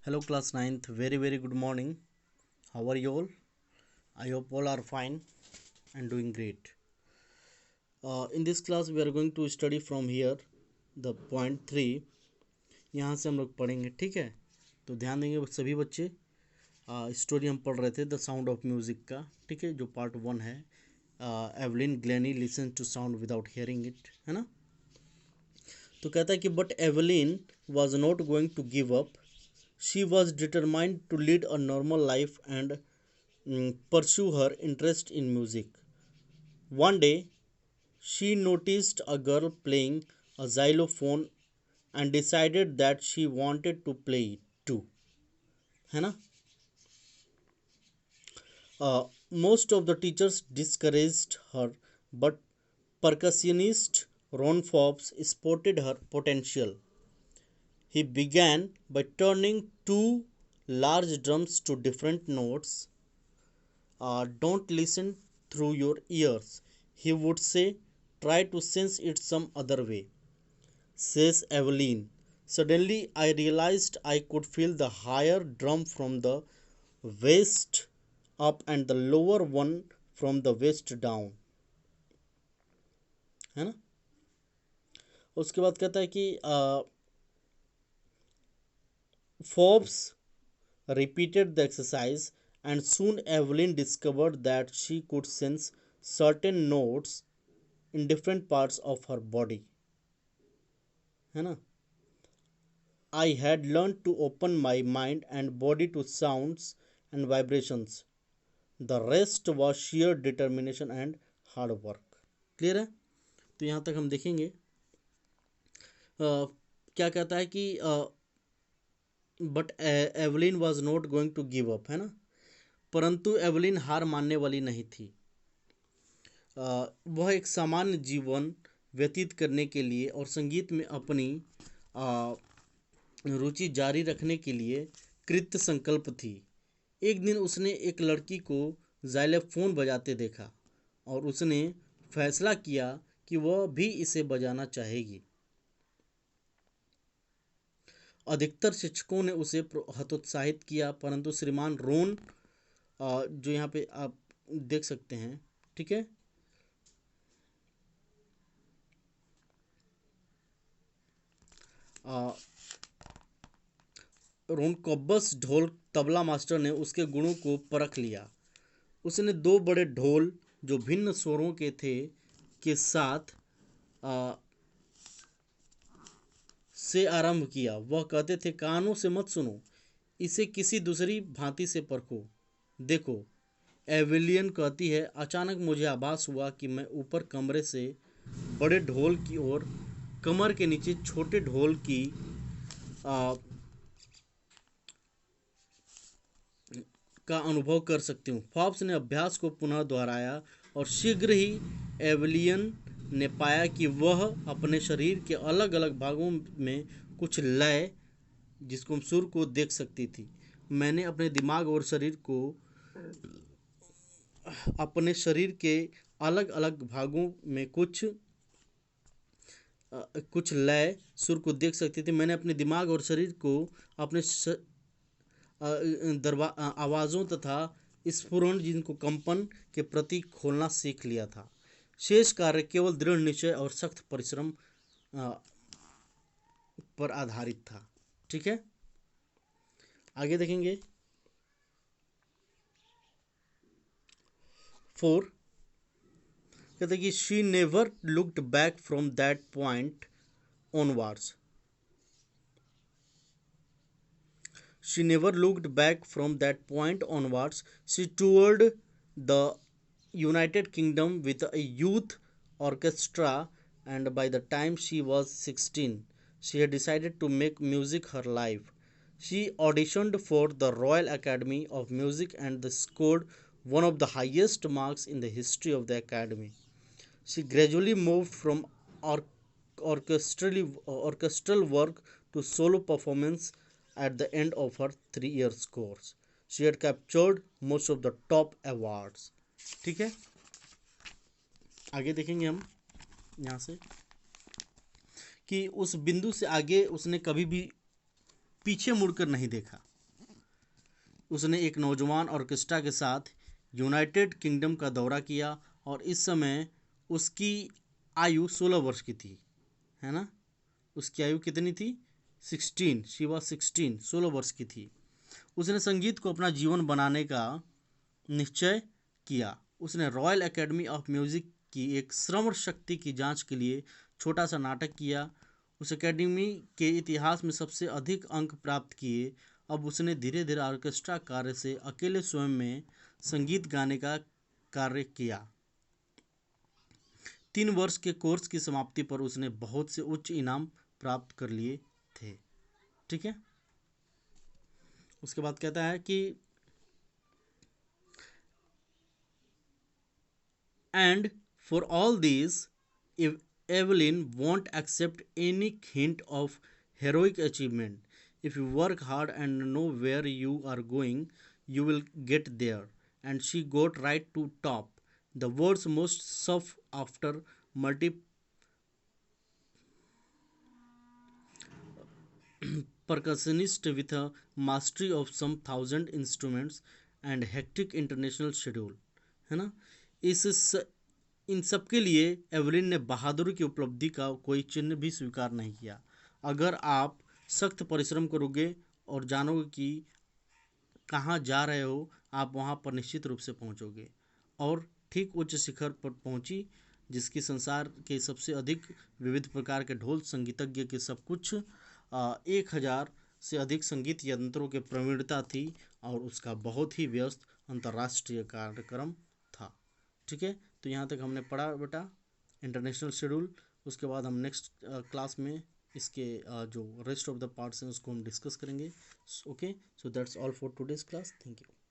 Hello, class ninth. Very good morning. How are you all? I hope all are fine and doing great. In this class, we are going to study from here the point 3. यहाँ से हम लोग पढ़ेंगे, ठीक है? तो ध्यान देंगे सभी बच्चे। स्टोरी हम पढ़ रहे थे द साउंड ऑफ म्यूज़िक का, ठीक है, जो पार्ट 1 है। Evelyn Glennie listen to sound without hearing it, है ना? तो कहता है कि but Evelyn was not going to give up. She was determined to lead a normal life and pursue her interest in music. One day, she noticed a girl playing a xylophone and decided that she wanted to play it too. है ना? Most of the teachers discouraged her, but percussionist Ron Forbes spotted her potential. He began by turning two large drums to different notes. Don't listen through your ears, he would say. Try to sense it some other way, says Evelyn. Suddenly, I realized I could feel the higher drum from the waist up and the lower one from the waist down. है ना? उसके बाद कहता है कि Forbes repeated the exercise, and soon Evelyn discovered that she could sense certain notes in different parts of her body. है ना? I had learned to open my mind and body to sounds and vibrations. The rest was sheer determination and hard work. Clear है? तो यहाँ तक हम देखेंगे क्या कहता है कि but Evelyn was not going to give up, है ना? परंतु एवलिन हार मानने वाली नहीं थी. वह एक सामान्य जीवन व्यतीत करने के लिए और संगीत में अपनी रुचि जारी रखने के लिए कृत संकल्प थी. एक दिन उसने एक लड़की को जाइलोफोन बजाते देखा और उसने फैसला किया कि वह भी इसे बजाना चाहेगी. अधिकतर शिक्षकों ने उसे हतोत्साहित किया, परंतु श्रीमान रोन, जो यहाँ पे आप देख सकते हैं, ठीक है, रोन कॉब्बस ढोल तबला मास्टर ने उसके गुणों को परख लिया. उसने दो बड़े ढोल जो भिन्न स्वरों के थे के साथ से आरंभ किया. वह कहते थे, कानों से मत सुनो, इसे किसी दूसरी भांति से परखो. देखो, एविलियन कहती है, अचानक मुझे आभास हुआ कि मैं ऊपर कमरे से बड़े ढोल की ओर कमर के नीचे छोटे ढोल की का अनुभव कर सकती हूँ. फॉब्स ने अभ्यास को पुनः दोहराया और शीघ्र ही एविलियन ने पाया कि वह अपने शरीर के अलग अलग भागों में कुछ लय, जिसको हम सुर को देख सकती थी. मैंने अपने दिमाग और शरीर को अपने शरीर के अलग अलग भागों में कुछ लय सुर को देख सकती थी. मैंने अपने दिमाग और शरीर को अपने आवाज़ों तथा स्फुरण, जिनको कंपन के प्रति खोलना सीख लिया था. शेष कार्य केवल दृढ़ निश्चय और सख्त परिश्रम पर आधारित था. ठीक है, आगे देखेंगे. 4 कहते कि she never looked back from that point onwards. She never looked back from that point onwards. She toured the United Kingdom with a youth orchestra, and by the time she was 16, she had decided to make music her life. She auditioned for the Royal Academy of Music and scored one of the highest marks in the history of the Academy. She gradually moved from orchestral work to solo performance. At the end of her 3 year course, she had captured most of the top awards. ठीक है, आगे देखेंगे हम यहाँ से कि उस बिंदु से आगे उसने कभी भी पीछे मुड़कर नहीं देखा. उसने एक नौजवान ऑर्केस्ट्रा के साथ यूनाइटेड किंगडम का दौरा किया और इस समय उसकी आयु 16 वर्ष की थी, है ना। उसकी आयु कितनी थी? 16, शी वॉज 16, 16 वर्ष की थी। उसने संगीत को अपना जीवन बनाने का निश्चय किया। उसने रॉयल एकेडमी ऑफ म्यूजिक की एक श्रवण शक्ति की जांच के लिए छोटा सा नाटक किया। उस एकेडमी के इतिहास में सबसे अधिक अंक प्राप्त किए। अब उसने धीरे धीरे ऑर्केस्ट्रा कार्य से अकेले स्वयं में संगीत गाने का कार्य किया। 3 वर्ष के कोर्स की समाप्ति पर उसने बहुत से उच्च इनाम प्राप्त कर लिए थे। ठीक है। उसके बाद कहता है कि and for all these, if Evelyn won't accept any hint of heroic achievement. If you work hard and know where you are going, you will get there. And she got right to top. The world's most sought after multi percussionist with a mastery of some 1,000 instruments and hectic international schedule, है ना। इन सब के लिए Evelyn ने बहादुरी की उपलब्धि का कोई चिन्ह भी स्वीकार नहीं किया। अगर आप सख्त परिश्रम करोगे और जानोगे कि कहाँ जा रहे हो, आप वहाँ पर निश्चित रूप से पहुँचोगे। और ठीक उच्च शिखर पर पहुँची, जिसकी संसार के सबसे अधिक विविध प्रकार के ढोल संगीतज्ञ के सब कुछ 1,000 से अधिक संगीत यंत्रों के प्रवीणता थी और उसका बहुत ही व्यस्त अंतर्राष्ट्रीय कार्यक्रम था। ठीक है, तो यहाँ तक हमने पढ़ा बेटा इंटरनेशनल शेड्यूल। उसके बाद हम नेक्स्ट क्लास में इसके जो रेस्ट ऑफ द पार्ट्स हैं उसको हम डिस्कस करेंगे। Okay, so that's all for today's class. Thank you.